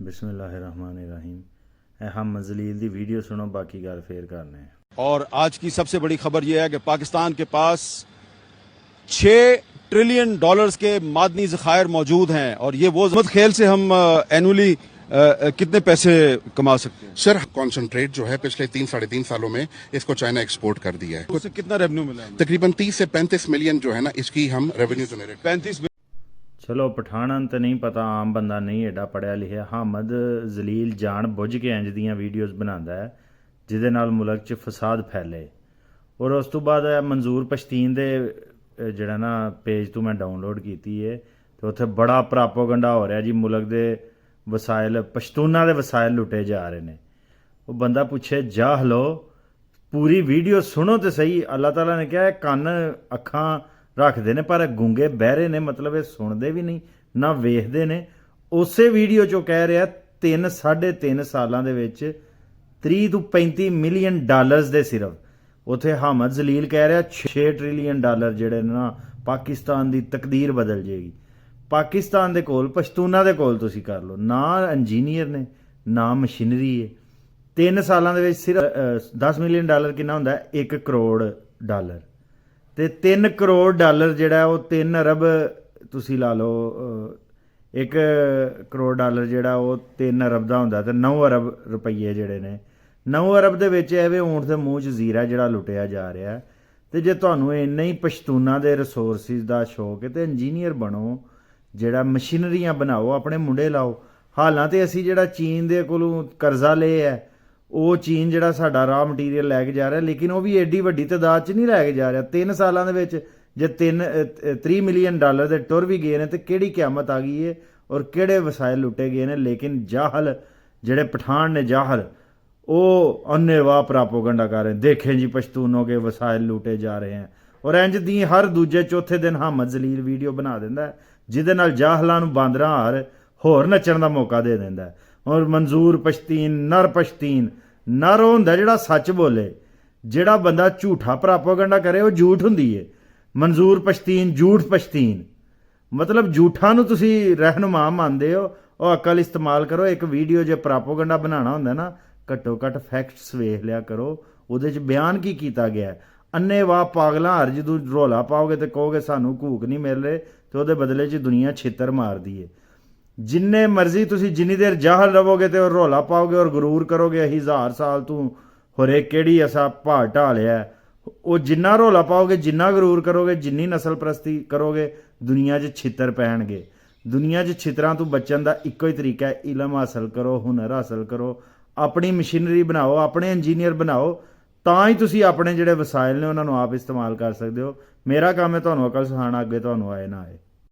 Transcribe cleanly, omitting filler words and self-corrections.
बिस्मिल्लाहिर्रहमानिर्रहीम। हम जलील दी वीडियो सुनो, बाकी गल फिर करने। और आज की सबसे बड़ी खबर यह है कि पाकिस्तान के पास 6 ट्रिलियन डॉलर्स के मादनी ज़खायर मौजूद हैं और ये वो खेल से हम एनुअली कितने पैसे कमा सकते हैं? सर, कॉन्सेंट्रेट जो है पिछले 3-3.5 सालों में इसको चाइना एक्सपोर्ट कर दिया है। उससे कितना रेवेन्यू मिला है? तकरीबन 30 से 35 मिलियन जो है ना, इसकी हम रेवेन्यू जनरेट 35। चलो पठाणन तो नहीं पता, आम बंदा नहीं एडा पढ़िया लिखिया। हामद जलील जान बुझ के इंज दियाँ वीडियोज़ बनाता है जिदे नाल मुल्क च फसाद फैले। और उस तो बाद मंजूर पश्तीन दे जिहड़ा ना पेज तो मैं डाउनलोड की है, तो उत्थे बड़ा प्रापोगंडा हो रहा जी, मुल्क दे वसाइल पश्तूना दे वसाइल लुटे जा रहे हैं। वो बंदा पूछे जा हलो, पूरी वीडियो सुनो तो सही। अल्लाह ताला ने कहा कन अखां रखते ने पर गूंगे बहरे ने, मतलब ये सुनते भी नहीं ना वेखते ने। उसे वीडियो चो कह रहा 3-3.5 सालों के 30 ਤੋਂ 35 मिलियन डॉलर्स दे सिर्फ। उत्थे हामद जलील कह रहा 6 ट्रिलियन डॉलर जेडे ना पाकिस्तान की तकदीर बदल जाएगी। पाकिस्तान दे कोल पश्तूना दे कोल तुसी कर लो ना, इंजीनियर ने ना मशीनरी है। 3 सालों के सिर्फ 10 मिलियन डॉलर कितना होंदा है? 1 करोड़ डॉलर। तो 3 करोड़ डॉलर जिहड़ा वो 3 अरब तुसी ला लो। 1 करोड़ डॉलर जिहड़ा वो 3 अरब का होंदा, तो 9 अरब रुपये जिहड़े ने 9 अरब दे विच एवे ऊंट दे मूँह च जीरा जिहड़ा लुटिया जा रहा है। तो जे तुहानूं इन्ना ही पश्तूना दे रिसोर्सिस का शौक है तो इंजीनियर बनो, जिहड़ा मशीनरियां बनाओ, अपने मुंडे लाओ। हालांकि असीं जिहड़ा चीन दे कोलों करजा ले है, वो चीन जिहड़ा साडा रॉ मटीरीयल लैके जा रहा है, लेकिन वो भी एडी वड्डी तादाद च नहीं लैके जा रहा। 3 सालों के विच जे 30 मिलियन डॉलर के टुर भी गए हैं तो किहड़ी क्यामत आ गई है और किहड़े वसाइल लुटे गए हैं। लेकिन जाहल जिहड़े पठान ने जाहल, वो अन्नेवाह प्रापोगंडा कर रहे हैं, देखें जी पश्तूनों के वसाइल लूटे जा रहे हैं। और इंज दी हर दूजे चौथे दिन हामद जलील वीडियो बना देंदा है जिहदे नाल जाहलां नूं बांदरां हार होर नच्चण दा मौका दे देंदा है। और मंजूर पश्तीन नर होंदा जिहड़ा सच बोले। जिहड़ा बंदा झूठा प्रापोगंडा करे वो झूठ हुंदी है। मंजूर पश्तीन झूठ पश्तीन, मतलब झूठा नूं तुसी रहनुमा मानदे हो। और अकल इस्तेमाल करो। एक वीडियो जे प्रापोगंडा बनाना हुंदा ना, घट्टो घट्ट फैक्ट्स वेख लिया करो, उहदे च बयान की कीता गया है। अन्नेवाह पागलां हर जदों रौला पाओगे तो कहोगे सानू घूक नहीं मिल रहे, तो उहदे बदले च दुनिया छित्तर मारदी है। जिन्ने मर्जी तुसी जिन्नी देर जाहल रहोगे तो रौला पाओगे और गुरूर करोगे अही 1000 साल तू होरे केड़ी असा भार ढा लिया। वो जिन्ना रौला पाओगे, जिन्ना गुरूर करोगे, जिन्नी नस्ल परस्ती करोगे, दुनिया 'च छित्तर पैणगे। दुनिया 'च छित्तरां तो बचन का इक्को ही तरीका है, इलम हासल करो, हुनर हासल करो, अपनी मशीनरी बनाओ, अपने इंजीनियर बनाओ, ਤਾਂ ਹੀ ਤੁਸੀਂ ਆਪਣੇ ਜਿਹੜੇ ਵਸਾਇਲ ਨੇ ਉਹਨਾਂ ਨੂੰ ਆਪ ਇਸਤੇਮਾਲ ਕਰ ਸਕਦੇ ਹੋ। ਮੇਰਾ ਕੰਮ ਹੈ ਤੁਹਾਨੂੰ ਅਕਲ ਸਿਖਾਉਣਾ, ਅੱਗੇ ਤੁਹਾਨੂੰ ਆਏ ਨਾ ਆਏ।